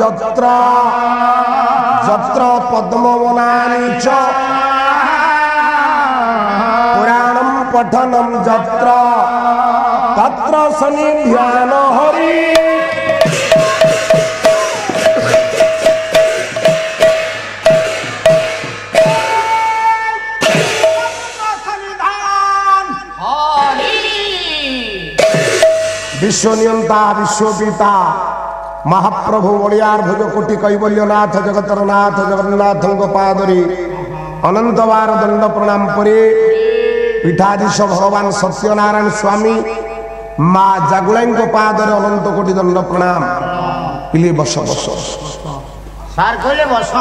जत्र जत्र पद्मवनानि च पुराणं पठनं जत्र तत्र सन्निध्यान हरि। विश्वनियंता विश्वपिता महाप्रभु ओडियार भुज कोटि कैवल्यनाथ जगतर नाथ जगन्नाथ पादरी अनंत बार दंड प्रणाम परे पीठाधीश भगवान सत्यनारायण स्वामी माँ जागुलाई पादर अनंत कोटि दंड प्रणाम। पिले बस बस सार कहले बस।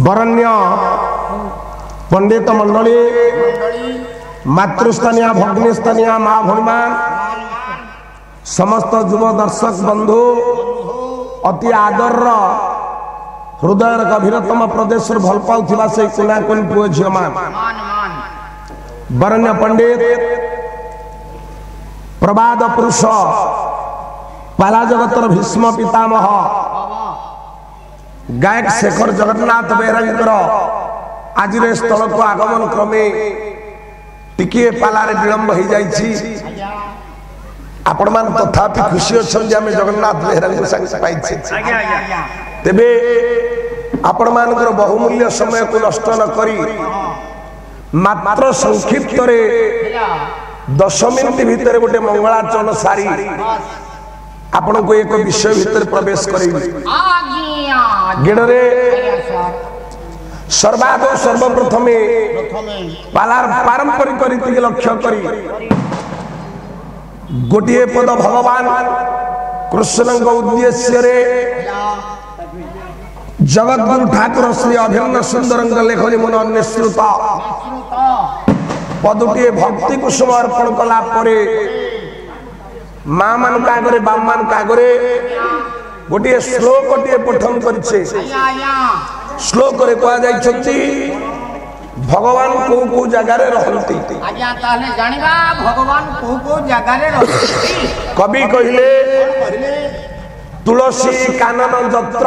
वरण्य पंडित मंडली मातृस्थानीय भग्निस्थानीय माँ भौमान समस्त युव दर्शक बंधु अति आदर हृदय गभीरतम प्रदेश भल पाउथिबा से कुना कोन पुओ झियो मान वरण्य पंडित प्रबाद पुरुष पाला जगतर भीष्म पितामह गायक शेखर जगन्नाथ बेहरांकर आज स्थल को आगमन क्रमे टिके पालारे विलंब हो जाइछि। आपण मान तथापि खुशी अछन आमे जगन्नाथ बेहरा संग पाइछि। तेबे आपण मानकर बहुमूल्य समय को नष्ट न करी मात्र संक्षिप्त रे 10 मिनिट भीतर गोटे मंगलाचरण सारी आपण को एक विषय भीतर प्रवेश करेबी। गेडरे सर्वादो सर्वप्रथमे पालार पारंपरिक रीति के लक्ष्य करी गोटे पद भगवान कृष्ण उद्देश्य रे जगद्गुरु ठाकुर श्री अभिन्न सुंदर लेखनी मन अन्यश्रुत पदुटे भक्ति कुसुम अर्पण कला परे माँ मान आगे बाम मान आगे गोटे श्लोक पठन कर श्लोक रे कहा जाइछथि भगवान को जगह रहंती। आज्ञा ताले जानिबा भगवान को जगह रे रहंती। कवि कहिले तुलसी कानन जत्र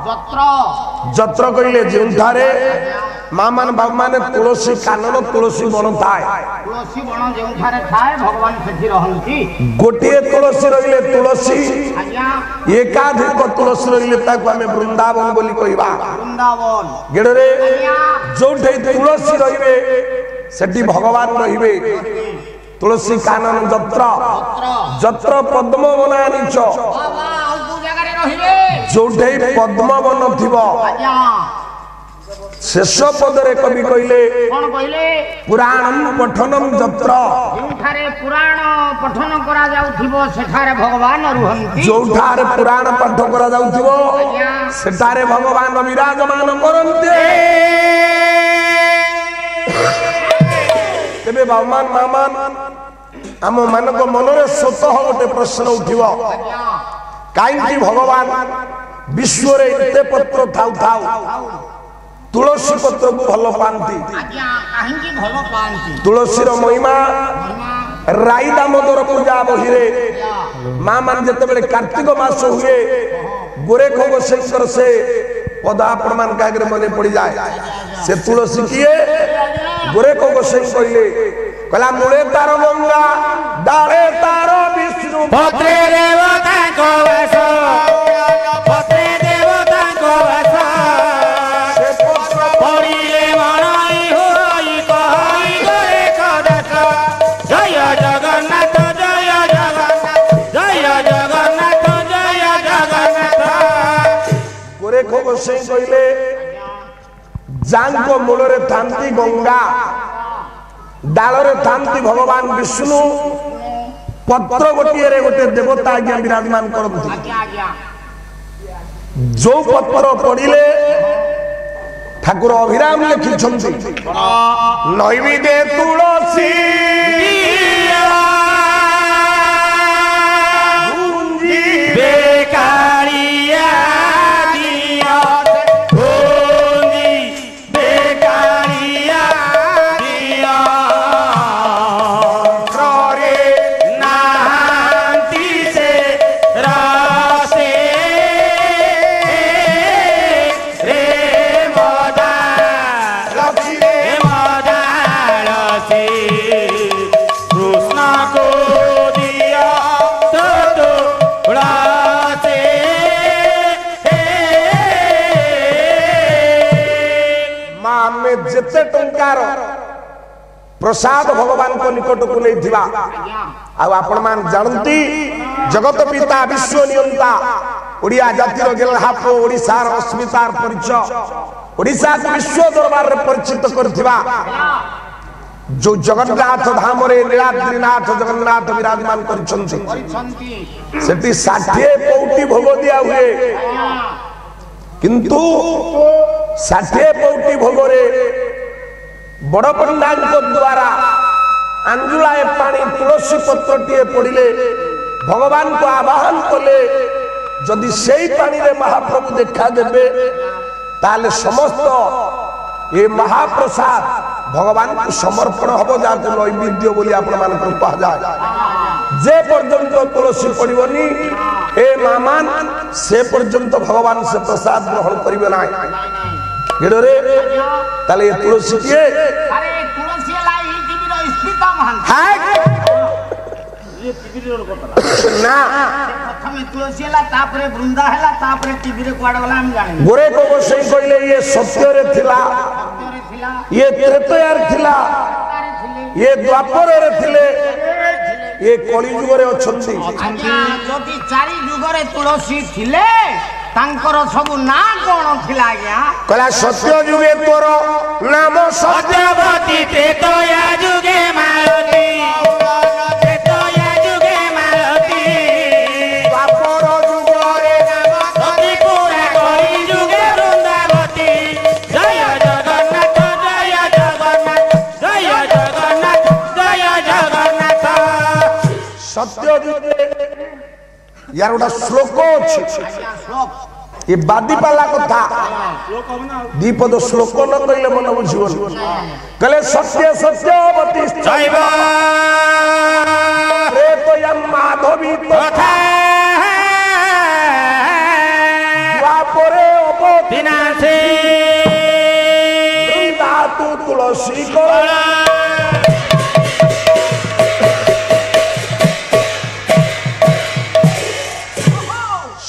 जत्र जत्र कहिले जेउठारे माँ मान बाबू माने तुलसी कानन तुलसी बन थाए तुलसी बन जेउठारे थाए भगवान सेठी रहंती। गोटे तुलसी रहिले तुलसी आज्ञा एकाधिक तुलसी रहिले ताको हमें वृंदावन बोली कहिबा। वृंदावन गेडरे जोठे तुलसी रहिबे सेठी भगवान रहिबे। तुलसी कानन जत्र जत्र पद्मवनानि च जोठे पद्मवन थिबो शेष पदरे कवि कहले पुराणम पठनम जत्र जोठारे पुराण पठन करा जाउथिबो सेठारे भगवान रुहंती। जोठारे पुराण पाठ करा जाउथिबो सेठारे भगवान विराजमान करन्ते। तेबे बामान मामान आम मानक मनरे स्वतः गोटे प्रश्न उठिबो काईकि भगवान विश्व रे एते पत्र थाउ थाउ तुलसी पत्र को भल पांती। तुलसी महिमा राई दामोदर पूजा बही माँ मान जिते कार्तिक मास हुए गोरेख गोसेश्वर से पद आपण मान आगे मन पड़ जाए से तुलसी किए गोरेख गोसेई कहले कहला मूले तार गंगा डाले तार विष्णु भद्रे देवता को वास भद्रे देवता को वास परिले मनाई होई कहई गोरे कदस जय जगन्नाथ जय जगन्नाथ जय जगन्नाथ जय जगन्नाथ। गोरेख गोसेई कहले जांको मूलरे थांती गंगा डालरे थांती भगवान विष्णु पत्र गोटे रे गोटे देवता आज्ञा विराजमान करती। जो पत्र पड़िले ठाकुर अभिराम लिखिछंती नैवेद्य तुलसी बेकारिया रा प्रसाद भगवान को निकट को नहीं थिबा आपण मान जानती जगत पिता विश्व नियंता ओडिया जातिर गेलहाप ओडिसार अस्मितार परिचय ओडिसा को विश्व दरबार रे परिचित करथिबा जो जगन्नाथ धाम रे नीलाद्रीनाथ जगन्नाथ विराजमान करिसंती सेठी 60 पौटी भोग दिया हुए किंतु 60 पौटी भोग रे बड़ पंडा द्वारा अंजुलाए पानी तुलसी पत्र टीए पड़िले भगवान को आवाहन कले जदि सेई पानी रे महाप्रभु देखा देबे ताले समस्त ये महाप्रसाद भगवान को समर्पण हबो जाते नैवेद्य बोली आपण मान को कहा जाए जे पर्यंत तुलसी पड़िबनी ए मामान से पर्यंत भगवान से प्रसाद ग्रहण करिवे ना गेडरे ताले तुलसी के अरे तुलसी लाई जीविर स्मिता महान हाय ये टीवी रे कोता ना प्रथम तुलसी ला तापरे वृंदा हैला तापरे टीवी रे कोड वाला हम जाने गोरे को गोसाई कहले ये सत्य रे थिला ये त्रेतया रे थिला ये द्वापर रे थिले ये कली युग रे अछंती अच्छा जति चारि युग रे तुलसी थिले तांकर सब ना कोन थिला गया कहला सत्य युगे तोर नाम सत्यवती त्रेतया जुगे मालती त्रेतया जुगे मालती द्वापर युग रे नाम सती पुरा कली जुगे वृंदावती जय जगन्नाथ जय जगन्नाथ जय जगन्नाथ जय जगन्नाथ सत्य युगे यार गोटा श्लोक अछि ये बादीपाला कथा दीपद श्लोक न कहले मन बुझिबन कहले सत्य सत्यवती जैव त्रेतया माधवी तथा द्वापरे अवति विनाशे वृंदातु तुलसी को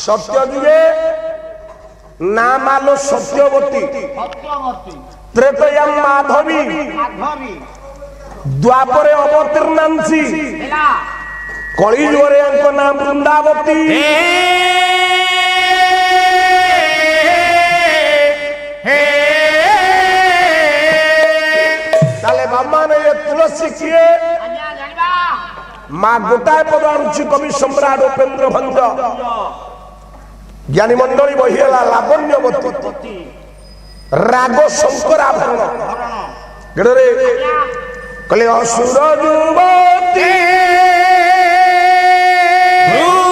सत्य जुगे नाम आलो सत्यवती सत्यवती त्रेतया माधवी माधवी द्वापरे अवतीर्णांसी हैला कली जुगे अंक नाम वृंदावती ताले बाबा ने ये तुलसी किए आज्ञा जानिबा माँ गोटाए पद आनुची कवि सम्राट उपेन्द्र भंज ज्ञानी मंडली बहिला लावण्यवती राग शंकराभरण गड़े कहले असुर युवती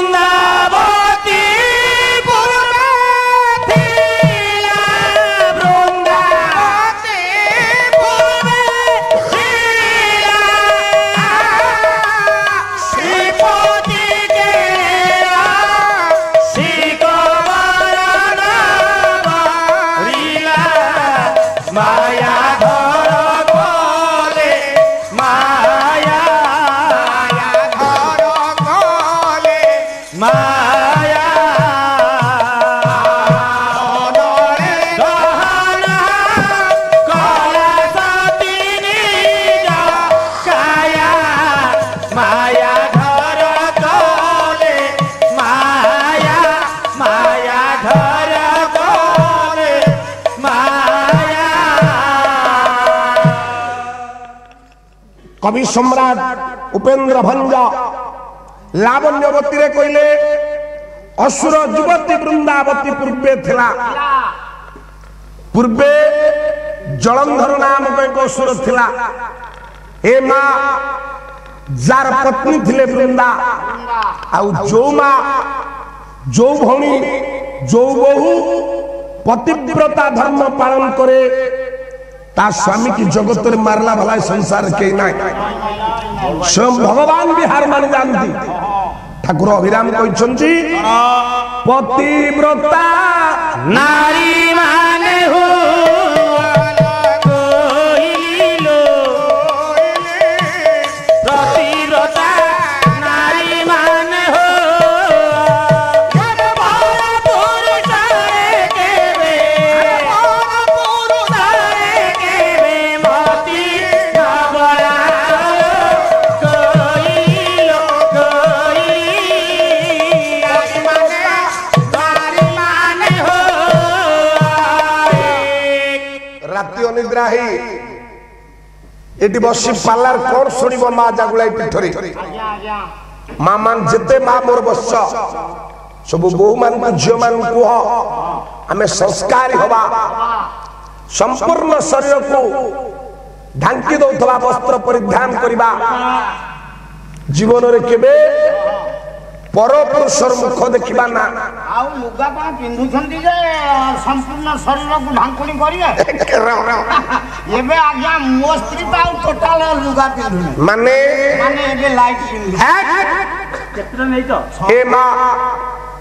वृंदावती पूर्वे थिला वृंदावती पूर्वे थिला श्रीपति केला श्रीकवरण लीला माया धर कोले माया धर कोले माया दहना कला सती निज काया माया धर कोले माया माया धर कोले माया कवि सम्राट उपेन्द्र भंज लावण्यवती रे कहले असुर युवती वृंदावती पूर्वे थिला पूर्वे जलंधर नाम एक असुर थिला ए माँ जार पत्नी थिले वृंदा आउ जो माँ जो भौणी जो बहु पतिव्रता धर्म पालन करे ता स्वामी की जगत रे मारला भला संसार के नहीं स्वयं भगवान भी हार मान जानती ठाकुर अभिराम कहते पतिव्रता नारी माने हो कोइलो प्रतिव्रता नारी माने हो पुरुषारे केवे मति न बड़ा एटी बसी पार्लार कौन शुणव माँ जागुलाई पीठरे आज्ञा आज्ञा माँ मान जेते माँ मोर बस सब बोह मान झील मान कह आम संस्कारी हवा संपूर्ण शरीर को ढांकी दौथवा वस्त्र परिधान करवा जीवन रे केबे परपुरुषर मुख देखिबा ना आउ लुगा कौन पिंधुछंती जे संपूर्ण शरीर को ढांकुणी करिए एबे आज्ञा मो स्त्री तो आउ टोटल लुगा पिंधुनी माने माने एबे लाइट पिंधु केतरा नै तो ए माँ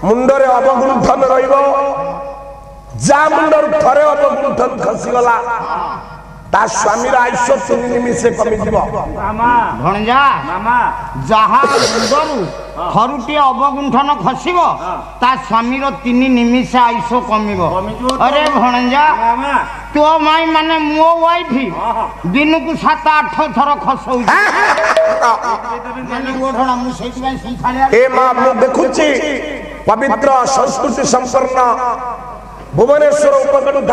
मुंडरे अवगुंठन रहिबो जा मुंडर थरे अवगुंठन खसी गला ता स्वामीर आयुष्य 3 निमिषे कमी जीवो मामा भणजा मामा जहा मुंडरू थरुटी अवगुंठन खसिबो ता स्वामीर 3 निमिष आयुष कमिबो कमिबो तो। अरे भणजा मामा तो माई माने मो वाइफी दिन को 7-8 थर खसौ माने गोठणा मु सेति भाई सिखालिया ए माँ मु देखुची पवित्र संस्कृति संपन्न भुवनेश्वर उपकंठ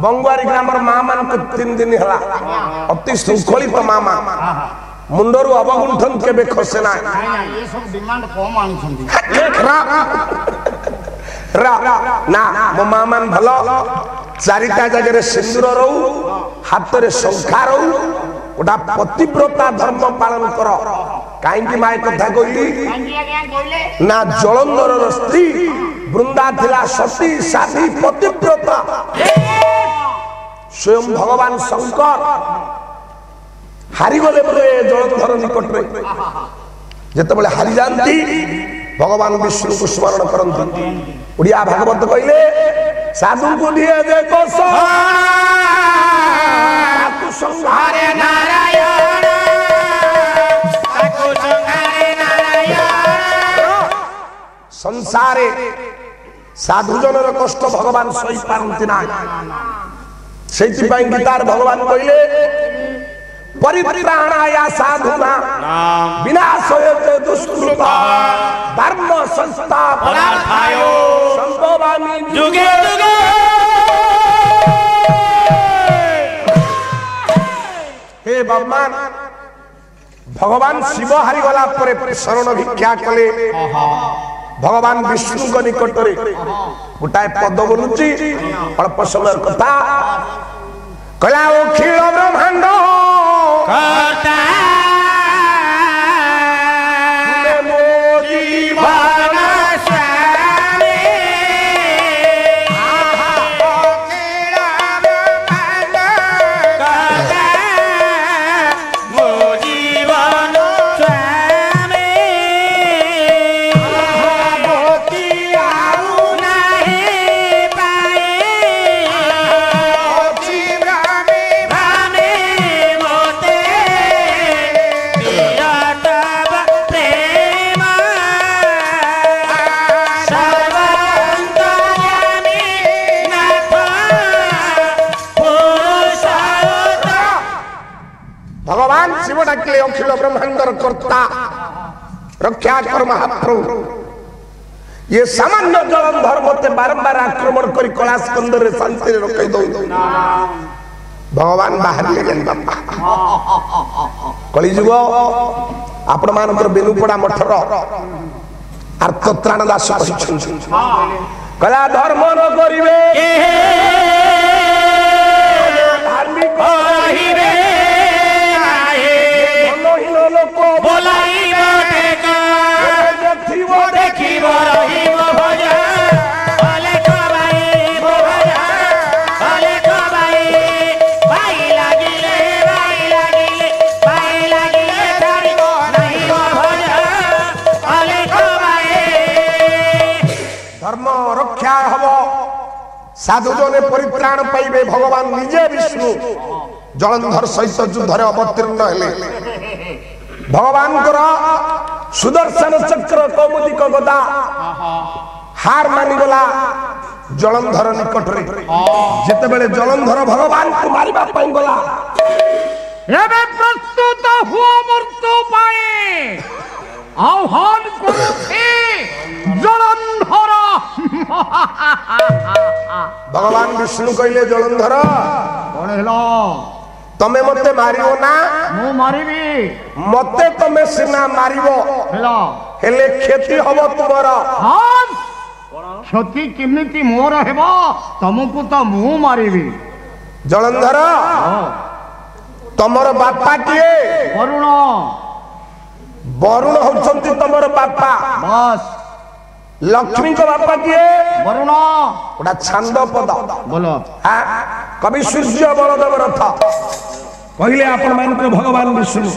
बंगुआरी ग्रामर माँ मान को 3 दिन हला अति शृंखलित मामा मुंडरू अवगुंठन केबे खसे ना ये सब डिमांड कम आनी छंती ना मो माँ मान भलो चारिटा जगह सिंदूर रहू हाथ रे शंखा रहू गोटा पतिव्रता धर्म पालन कर कहीं माए कथा कहली ना जलंधर स्त्री वृंदा थिला सती साधी पतिव्रता स्वयं भगवान शंकर हारी गले बोले जलंधर निकट रे जते बेले हारी जानती भगवान विष्णु को स्मरण करंती उड़िया भागवत कहले साधु को दिए देखो संहारे नारायण ताको संहारे नारायण संसारे साधु जनर कष्ट भगवान सही पारंती ना सेति पई गीतार भगवान कहले परित्राणाय साधुना विनाशयते दुष्कृता धर्म संस्थापनार्थाय संभवामि जुगे जुगे हे भगवान भगवान शिव हारी गला परे शरण भिक्षा कले भगवान विष्णु को निकट रे गोटाए पद बोलुची अल्प समय कथा कला अखिल ब्रह्मांड करता मोदी भाना स्वामी करता मो जीवन स्वामी मोती आउ नहीं पाए भाने मोते दिया तब प्रेम सर्वंतर्यामी नाथ पुरुषोत्तम भगवान शिव डाकले अखिल ब्रह्मांडर कर्ता रक्षा कर महाप्रभु ये सामान्य जलंधर मते बारंबार आक्रमण करी कैलाश कंदर रे शांति रे रखै दौ भगवान बाहर ले गेल बापा कली जुग आपण मानकर बेनुपड़ा मठर आर्तत्राण दास कहिछन कला धर्म न करिवे धार्मिक कहिबे आहे मनोहीन लोक बोलाइब टेका देखिब रहिब भजा भले खबाई भजा भले खबाई भाई लागिले छाड़िब नहीं भजा भले खबाई धर्म रक्षा हब साधु जने परित्राण पाइबे भगवान निजे विष्णु जलंधर सहित युद्ध रे अवतीर्ण हेले भगवान सुदर्शन चक्र कौमुदिक गदा हार मानि गला जलंधर निकट रे जेते बेले जलंधर भगवान को मारिबा पई गला एबे प्रस्तुत हुआ मृत्यु पाए आह्वान करुछि जलंधर भगवान विष्णु कहले जलंधर कौन हेलो तमे मते मारियो ना मु मारिबी मते तमे सिना मारिबो हेलो हेले खेती हबो तुमर हाँ क्षति केमिति मोर हेबो तुमको तो मु मारिबी जलंधर तमर बापा किए वरुण वरुण होचंती तमर बापा बस लक्ष्मी को बापा किए वरुण गोटा छांद पद बोलो कवि सूर्य बलदेव रथ कहले आपण मान को भगवान विष्णु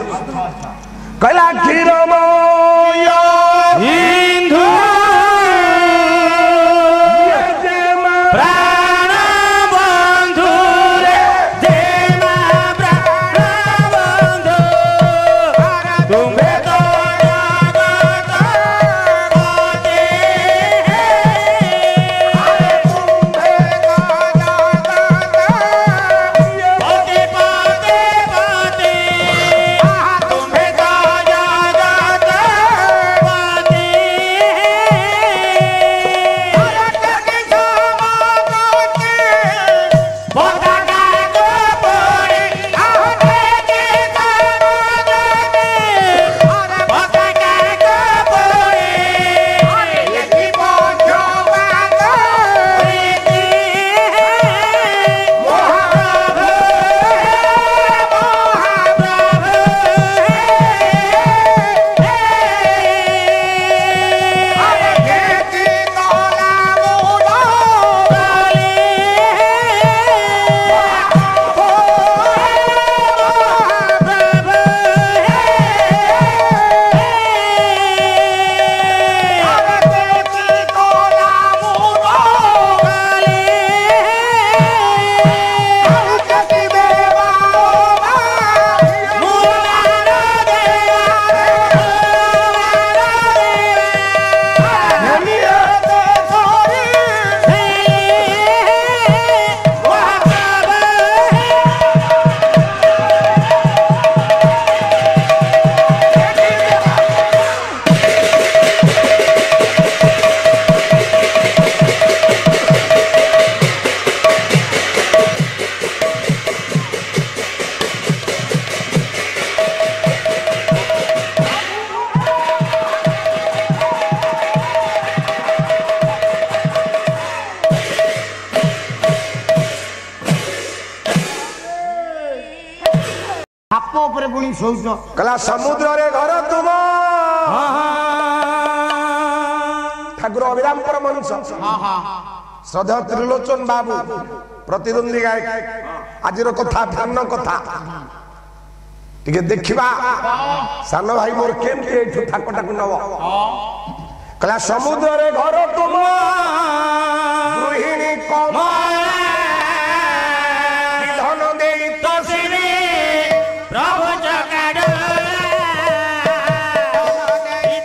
कहला क्षीरमय हिंदू प्राण बंधु रे देमा प्राण बंधु तुम्हे तो जगत पते पते पते पते तुम्हे तो जगत पते ସାପ ଉପରେ ପୁଣି ଶୋଉଛ कहला समुद्र रे घर तुम ठाकुर अभिराम परमहंस श्रद्धा त्रिलोचन बाबू प्रतिद्वंदी गायक आजिर कथा भिन्न कथा टिके देखिबा सान भाई मोर केमती एठु ठाकटाकु नव कहला समुद्र रे घर तुम गृहिणी कम धन देई तोसिनी प्रभु चकाडोला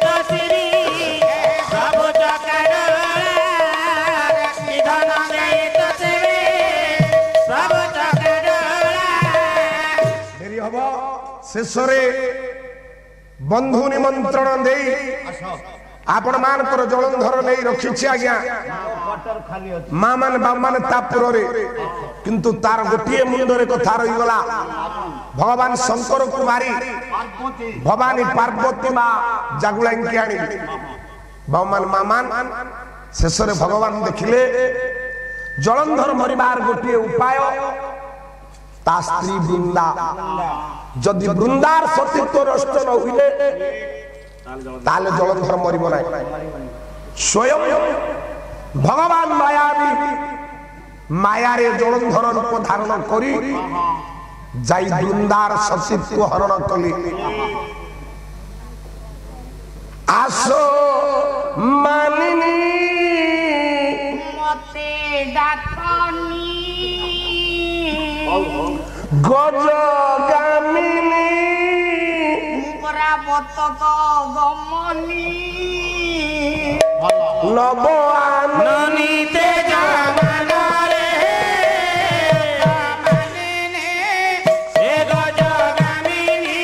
तोसिनी प्रभु चकाडोला निधन देई तोसिनी प्रभु चकाडोला फेरी हबो शेषरे बंधु निमंत्रण देई आपण मानकर जलंधर नहीं रखिछि आज्ञा माँ मान बाप मान तापुरे किंतु तार गोटे मुंडरे कथा रही गला भगवान शंकर को मारी भवानी पार्वती माँ जागुला आनी भगवान मामान शेषरे भगवान देखिले जलंधर मरिबार गोटे उपाय ता स्त्री वृंदा जदि वृंदार सतीत्व नष्ट न हुए ताले जलंधर मरिब ना स्वयं भगवान मायावी मायारे जलंधर रूप धारण करी जाई वृंदार सतीत्व हरण कली आसो मानिनी मते डाकनी गजगामिनी परावतक गमनी नव ननीते जमानरे मानिने हे गजगामिनी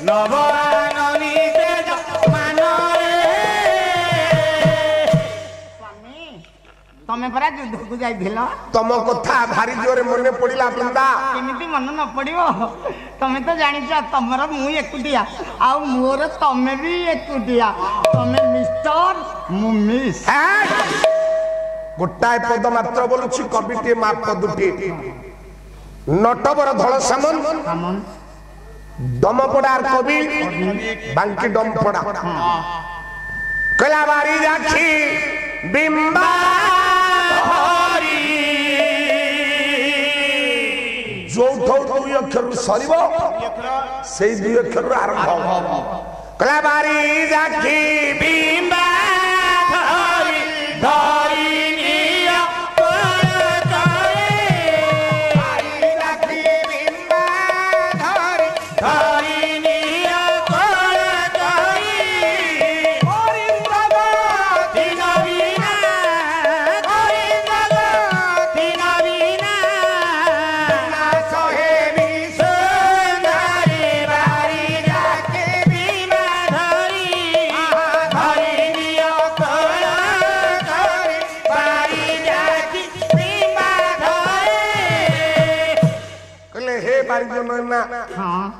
नव ननीते जमानरे ତମେ ପରା ଯୁଦ୍ଧକୁ ଯାଇଥିଲ ତମ କଥା ଭାରି ଜୋରେ ମନେ ପଡିଲା ବୃନ୍ଦା। କେମିତି ମନେ ନ ପଡିବ ତମେ ତ ଜାଣିଛ ତମର ମୁଁ ଏକୁଟିଆ ଆଉ ମୋର ତମେ ବି ଏକୁଟିଆ ତମେ ମିଷ୍ଟର ମୁଁ ମିସ୍ ଗୋଟାଏ ପଦ ମାତ୍ର ବୋଲୁଛି କବିଟିଏ ମା ପଦୁଟିଏ ନଟବର ଧଳ ସାମନ ଦମପଡାର କବି ବାଙ୍କି ଡମପଡା କହିଲା ବାରି ଯାଛି ବିମ୍ବା ଯୋଉଠୁ ଦୁଇ ଅକ୍ଷରରୁ ସରିବ ସେଇ ଦୁଇ ଅକ୍ଷରରୁ ଆରମ୍ଭ ହବ କହିଲା ବାରି ଯାଛି ବିମ୍ବା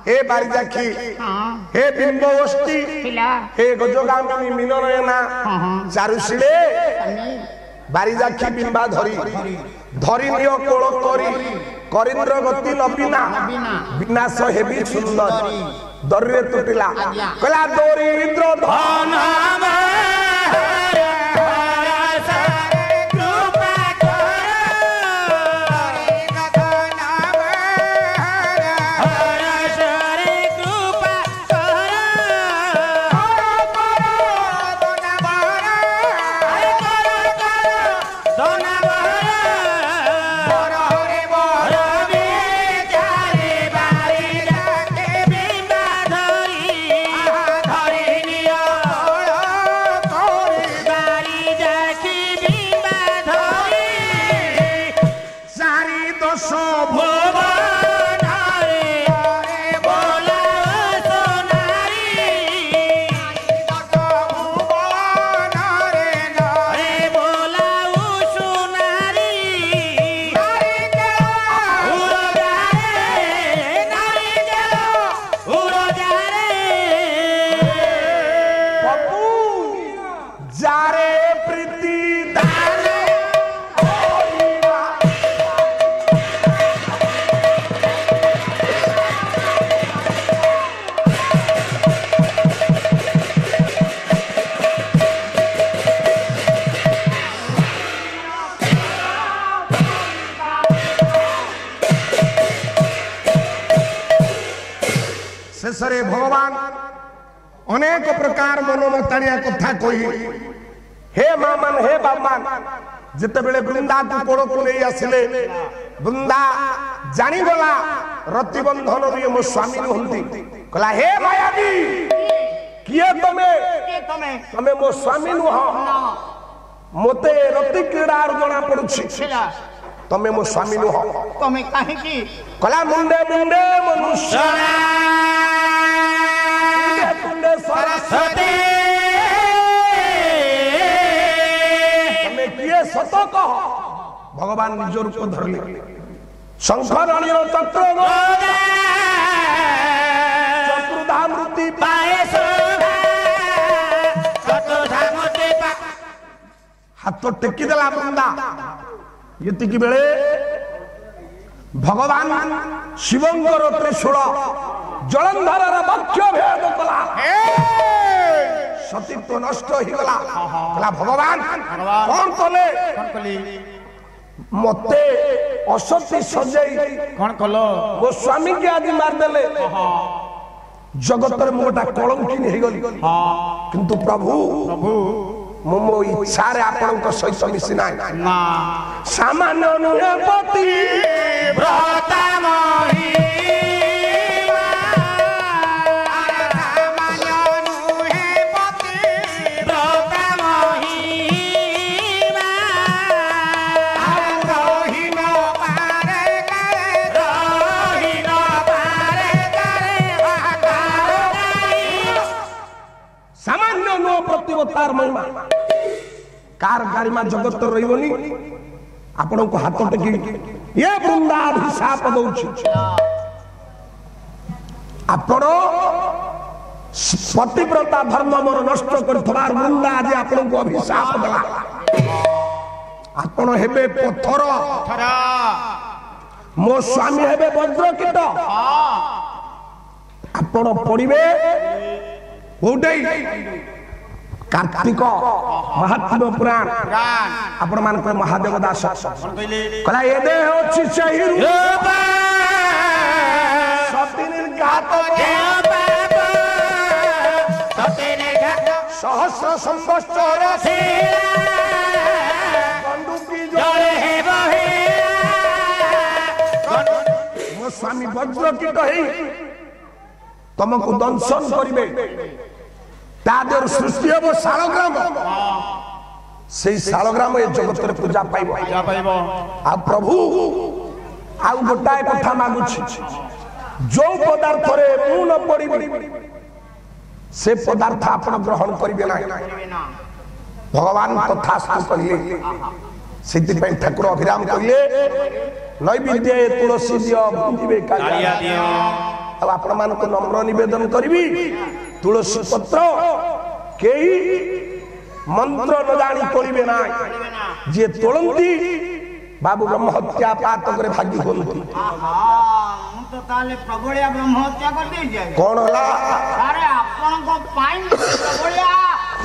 हे बारिजाखी हे बिंबवस्ती हे गजगामिनी मिनरयना चारुशिले बारिजाखी बिंबा धरी धरी नियो कोळ करी करिंद्र गति नबिना विनाश हेबी सुंदर दरिरे तुटिला कला दरिद्र धन शेषरे भगवान अनेक प्रकार मनोमताणिया कथा कही हे मामान हे बाबमान जिते बेले वृंदा को कोड़ को नहीं आसिले वृंदा जानी गला रतिबंधन भी मो स्वामी नुहंती कहला हे मायावी किए तमे मो स्वामी नुह मोते रति क्रीड़ा जना पड़ुछि तमे मो स्वामी नुह तमे काहे की कहला मुंडे मुंडे मनुष्य सरस्वती किए सत कह भगवान निज रूप धरले शंखरणीय चक्र चतुर्धामृति पाए हाथ टेकी देला बृंदा ये बेले भगवान शिवंकर त्रिशूल जलंधर वक्ष भेद कला सतीत्व नष्ट हो गला भगवान कौन कले मते असती सजई कौन कलो मो स्वामी के आज मार देले जगत रे मोटा कलंकिनी हे गली किंतु प्रभु मो इच्छा रे आपन को सहित मिसी ना सामान्य नुहे पति व्रता मही तार महिमा कार गारिमा जगत रहिबनी आपण को हाथ टेकी ये वृंदाभिशाप दउछि आपण पतिव्रता धर्म मोर नष्ट करथबार वृंदा आज आपण को अभिशाप देला आपण हेबे पत्थर मो स्वामी हेबे वज्रकीट आपण पड़िबे कोडै कार्तिक महात्म पुराण आपण मान को महादेव दास कहला ए देह अछि सही रूप सतिन घात सहस्र संवत्सर बंदूकी जड़े हे मो स्वामी वज्रकीट है तुमको दंशन करिवे तादेर सृष्टि हम शालग्राम से शालग्राम ए जगत रे पूजा पाइबो आ प्रभु आ गोटाए कथा मागुछि जो पदार्थ रे मु न पड़िबी से पदार्थ आपण ग्रहण करिवे ना भगवान तथास्तु कहिए सिद्धि पे ठाकुर अभिराम कहिए नैवेद्य तुलसी दियो बुंदिबे कालिया दियो अब आपण मान को नम्र निवेदन करबी तुलसी पत्र केही मंत्र न जानी तोड़िबे ना जे तोड़ंती बाबू ब्रह्म हत्या पात करे भागी होंती तो ताले प्रबलिया ब्रह्म हत्या कर दे जाय कोन होला अरे आपण को पाइन प्रबलिया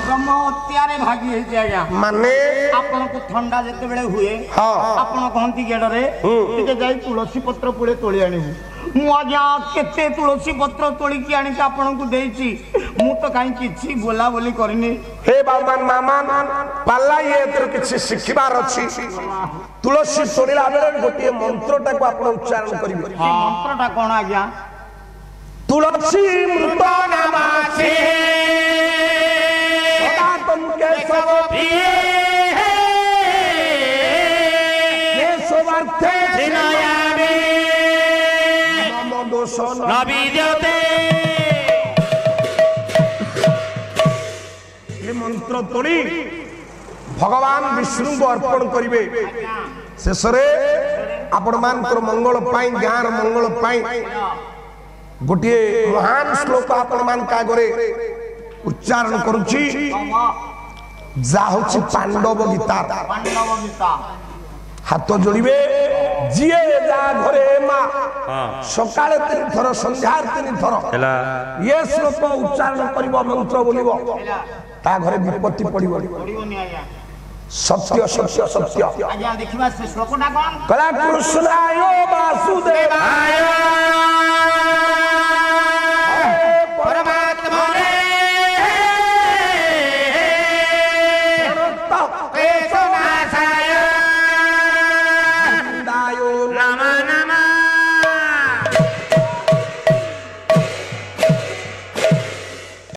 ब्रह्म हत्या रे भागी हे जाय माने आपण को ठंडा जते बेले हुए हां आपण कहंती गेडरे टिके जाई तुलसी पत्र पुळे तोळी आनिबु मु आज्ञा केते तुलसी पत्र तोळी की आनी आपण को देइची मु तो काई किछि बोला बोली करनी हे बाबा मामा पाला ये एतर किछि शिखिबार अछि तुलसी तोड़िला बेले गोटे मंत्रटा को आपण उच्चारण करिवे मंत्रटा कोन आज्ञा तुलसी मृत नामासी सदा तुम के सब प्रिय ये सुवर्थे दिनयामि नमो दोषन नविद्यते ये मंत्र तोड़ी भगवान विष्णु को अर्पण करिवे शेष रे आपण मानकर मंगल पाई गाँर मंगल पाई गोटे महान श्लोक आपण मान का गरे उच्चारण करूची जा होची पांडव गीता हाथ जोड़िबे जिए जा घरे मा सकाळे 3 थर संध्या 3 थर ये श्लोक उच्चारण करिवो मंत्र बोलिवो ता घरे विपत्ति पड़िबो सत्य सत्य सत्य आज्ञा देखिबा से श्लोकटा कोन कला कृष्णाय वासुदेवाय